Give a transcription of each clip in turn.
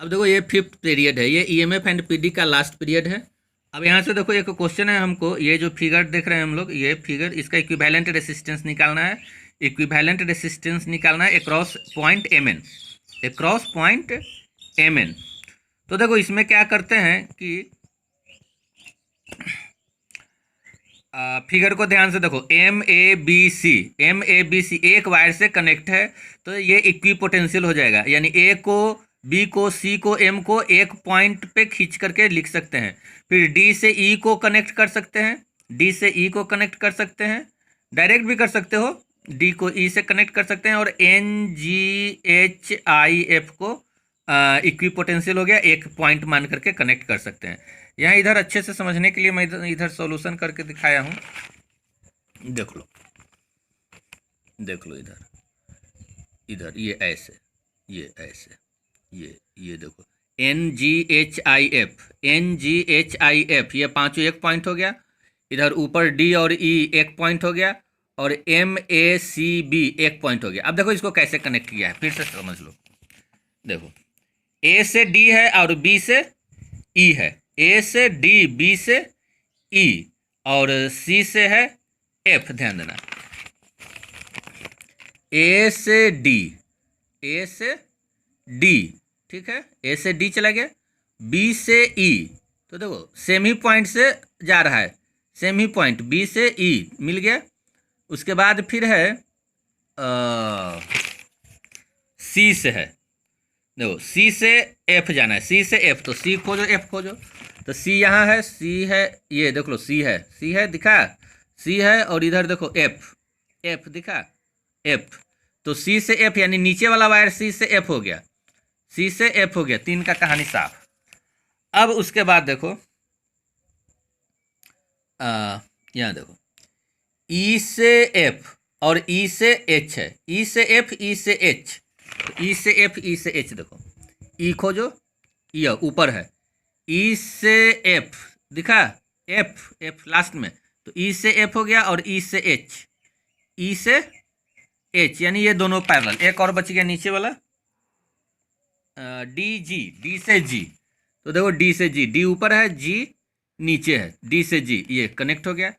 अब देखो ये फिफ्थ पीरियड है, ये ईएमएफ एंड पीडी का लास्ट पीरियड है। अब यहाँ से देखो एक क्वेश्चन है हमको, ये जो फिगर देख रहे हैं हम लोग, ये फिगर, इसका इक्विवेलेंट रेसिस्टेंस निकालना है। इक्विवेलेंट रेसिस्टेंस निकालना है across point M N, across point M N. तो देखो इसमें क्या करते हैं कि फिगर को ध्यान से देखो, एम ए बी सी एक वायर से कनेक्ट है, तो ये इक्वी पोटेंशियल हो जाएगा, यानी ए को, बी को, सी को, एम को एक पॉइंट पे खींच करके लिख सकते हैं। फिर डी से ई को कनेक्ट कर सकते हैं, डी से ई को कनेक्ट कर सकते हैं, डायरेक्ट भी कर सकते हो, डी को ई से कनेक्ट कर सकते हैं, और N G H I F को इक्वी पोटेंशियल हो गया, एक पॉइंट मान करके कनेक्ट कर सकते हैं। यहाँ इधर अच्छे से समझने के लिए मैं इधर सॉल्यूशन करके दिखाया हूँ, देख लो, देख लो इधर, इधर ये ऐसे, ये ऐसे, ये देखो, N G H I F, N G H I F, ये पांचों एक पॉइंट हो गया। इधर ऊपर डी और ई एक पॉइंट हो गया, और एम ए सी बी एक पॉइंट हो गया। अब देखो इसको कैसे कनेक्ट किया है, फिर से समझ लो। देखो ए से डी है और बी से ई है, ए से डी, बी से ई, और सी से है एफ। ध्यान देना, ए से डी, ए से डी, ठीक है, ए से डी चला गया, बी से ई, तो देखो सेम ही पॉइंट से जा रहा है, सेम ही पॉइंट, बी से ई मिल गया। उसके बाद फिर है सी से है, देखो सी से एफ जाना है, सी से एफ, तो सी खोजो, एफ खोजो, तो सी यहाँ है, सी है, ये देख लो सी है, सी है दिखा, सी है, और इधर देखो एफ, एफ दिखा, एफ, तो सी से एफ यानी नीचे वाला वायर सी से एफ हो गया, सी से एफ हो गया, तीन का कहानी साफ। अब उसके बाद देखो यहाँ देखो ई से एफ और ई से एच है, ई से एफ, ई से एच, तो ई से एफ, ई से एच, देखो ई खोजो, ई ऊपर है, ई से एफ दिखा, एफ, एफ लास्ट में, तो ई से एफ हो गया, और ई से एच, ई से एच, यानी ये दोनों पैरेलल। एक और बच गया नीचे वाला, डी जी, डी से जी, तो देखो डी से जी, डी ऊपर है, जी नीचे है, डी से जी, ये कनेक्ट हो गया।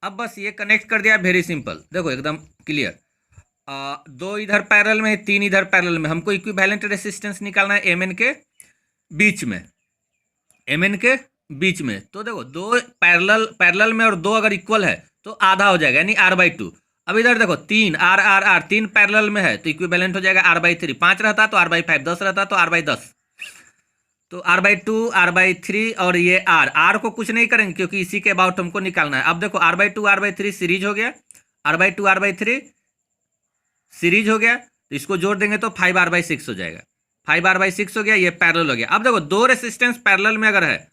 अब बस ये कनेक्ट कर दिया, वेरी सिंपल, देखो एकदम क्लियर। दो इधर पैरेलल में, तीन इधर पैरेलल में, हमको इक्विवेलेंट रेसिस्टेंस निकालना है एमएन के बीच में, एमएन के बीच में। तो देखो दो पैरेलल में, और दो अगर इक्वल है तो आधा हो जाएगा, यानी r/2। अब इधर देखो तीन, आर आर आर, तीन पैरेलल में है, तो इक्विवेलेंट हो जाएगा r/3, 5 रहता तो r/5, 10 रहता तो r/10, तो r/2, r/3, और ये r को कुछ नहीं करेंगे क्योंकि इसी के अबाउट हमको निकालना है। अब देखो r/2, r/3 सीरीज हो गया, r/2, r/3 सीरीज हो गया, तो इसको जोड़ देंगे तो 5r/6 हो जाएगा, 5r/6 हो गया, ये पैरेलल हो गया। अब देखो दो रेसिस्टेंस पैरेलल में अगर है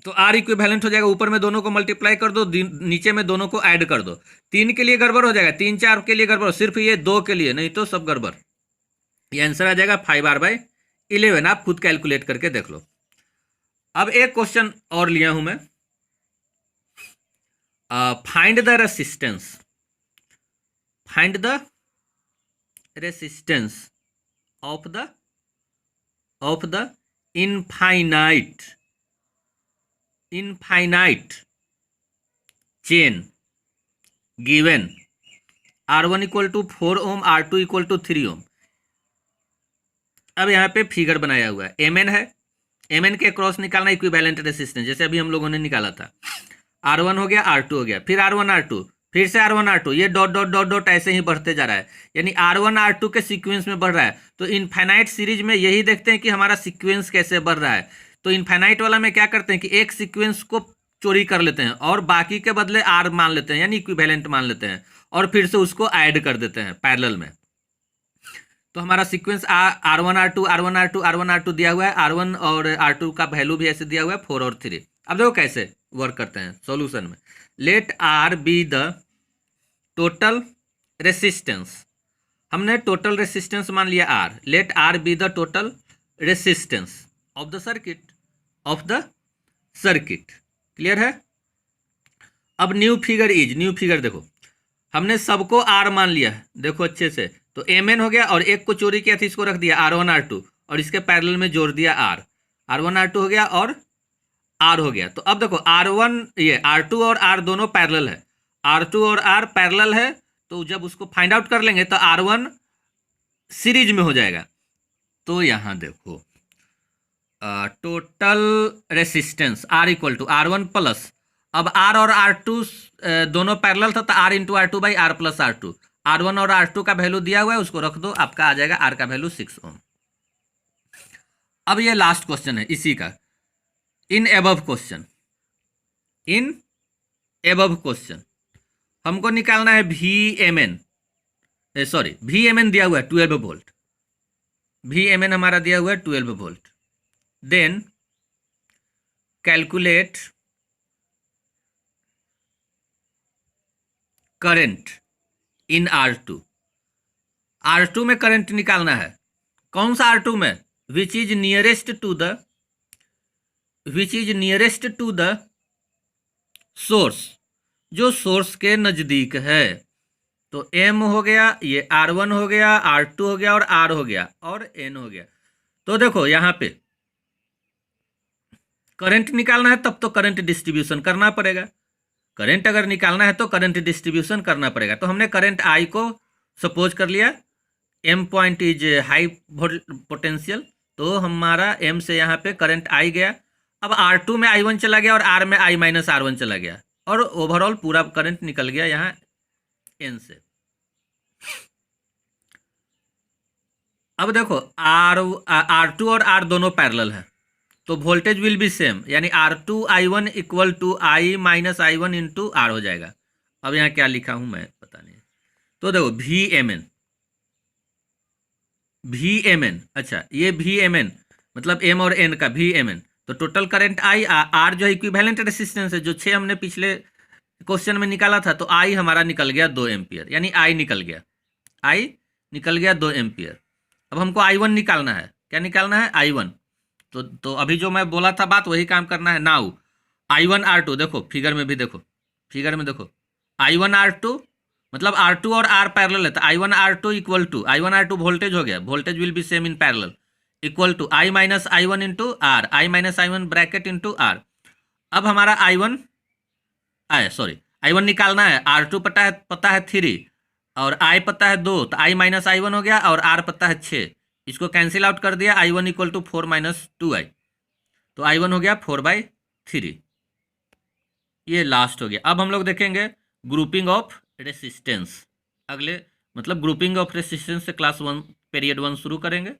तो R इक्विवेलेंट हो जाएगा, ऊपर में दोनों को मल्टीप्लाई कर दो, नीचे में दोनों को ऐड कर दो। तीन के लिए गड़बड़ हो जाएगा, 3 4 के लिए गड़बड़, सिर्फ ये दो के लिए, नहीं तो सब गड़बड़। ये आंसर आ जाएगा 5r/11, आप खुद कैलकुलेट करके देख लो। अब एक क्वेश्चन और लिया हूं मैं, find the resistance, find the resistance of the infinite chain given R1 = 4 ohm, R2 = 3 ohm. अब यहाँ पे फिगर बनाया हुआ है, एमएन है, एमएन के क्रॉस निकालना इक्विवेलेंट रेसिस्टेंस, जैसे अभी हम लोगों ने निकाला था। R1 हो गया, R2 हो गया, फिर R1 R2, फिर से R1 R2, ये डॉट डॉट डॉट डॉट ऐसे ही बढ़ते जा रहा है, यानी R1 R2 के सीक्वेंस में बढ़ रहा है। तो इनफाइनाइट सीरीज में यही देखते हैं कि हमारा सीक्वेंस कैसे बढ़ रहा है। तो इनफाइनाइट वाला में क्या करते हैं कि एक सीक्वेंस को चोरी कर लेते हैं और बाकी के बदले R मान लेते हैं, यानी इक्विवेलेंट मान लेते हैं, और फिर से उसको ऐड कर देते हैं पैरेलल में। तो हमारा sequence R1 R2 R1 R2 R1 R2 दिया हुआ है, R1 और R2 का वैल्यू भी ऐसे दिया हुआ है, 4 और 3। अब देखो कैसे वर्क करते हैं सॉल्यूशन में। Let R be the total resistance, हमने टोटल रेसिस्टेंस मान लिया R, let R be the total resistance of the circuit, clear है। अब न्यू फिगर देखो, हमने सबको R मान लिया है, देखो अच्छे से, तो Mn हो गया, और एक को चोरी किया था, इसको रख दिया R1 R2, और इसके पैरेलल में जोड़ दिया आर, R1 R2 हो गया और आर हो गया। तो अब देखो R1 ये R2 और R दोनों पैरेलल है, R2 और R पैरेलल है, तो जब उसको फाइंड आउट कर लेंगे तो R1 सीरीज में हो जाएगा। तो यहाँ देखो total resistance R equal to R1 plus, अब R और R2 दोनों पैरेलल था तो R into R2 by R plus R2, R1 और R2 का वैल्यू दिया हुआ है उसको रख दो, आपका आ जाएगा R का वैल्यू 6 ओम। अब ये लास्ट क्वेश्चन है इसी का, इन एबव क्वेश्चन हमको निकालना है VMN, सॉरी VMN दिया हुआ है 12 वोल्ट, VMN हमारा दिया हुआ है 12 volt. Then calculate current in R2, R2 में करंट निकालना है, कौन सा R2 में, which is nearest to the source, जो सोर्स के नजदीक है। तो M हो गया, ये R1 हो गया, R2 हो गया और R हो गया और N हो गया। तो देखो यहाँ पे करंट निकालना है तब तो करंट डिस्ट्रीब्यूशन करना पड़ेगा, करंट अगर निकालना है तो करंट डिस्ट्रीब्यूशन करना पड़ेगा। तो हमने करंट I को सपोज कर लिया, M point is high potential, तो हमारा M से यहाँ पे करंट I गया। अब R2 में I1 चला गया और R में I माइनस R1 चला गया और ओवरऑल पूरा करंट निकल गया यहाँ N से। अब देखो R2 और R दोनों पैरेलल है तो वोल्टेज विल बी सेम, यानी R2 I1 equal to I minus I1 into R हो जाएगा। अब यहाँ क्या लिखा हूँ मैं पता नहीं, तो देखो VMN, अच्छा ये VMN मतलब M और N का VMN, तो टोटल करंट I, R जो है इक्विवेलेंट रेसिस्टेंस है, जो 6 हमने पिछले क्वेश्चन में निकाला था, तो I हमारा निकल गया 2 एम्पियर, यानी I निकल गया 2 एम्पियर। अब हमको I1 निकालना है, क्या निकालना है I1, तो अभी जो मैं बोला था बात वही काम करना है। नाउ I1 R2 देखो फिगर में देखो I1 R2 मतलब R2 और R पैरेलल है, तो I1 R2 equal to I1 R2 voltage हो गया, voltage will be same in parallel, equal to I minus I1 into R, I minus I1 bracket into R। अब हमारा I1 निकालना है, R2 पता है 3 और I पता है 2, तो I माइनस I1 हो गया और R पता है 6, इसको कैंसिल आउट कर दिया, I1 equal to 4 minus 2I, तो I1 हो गया 4/3, ये लास्ट हो गया। अब हम लोग देखेंगे ग्रुपिंग ऑफ रेसिस्टेंस, अगले मतलब ग्रुपिंग ऑफ रेसिस्टेंस से क्लास 1 पीरियड 1 शुरू करेंगे।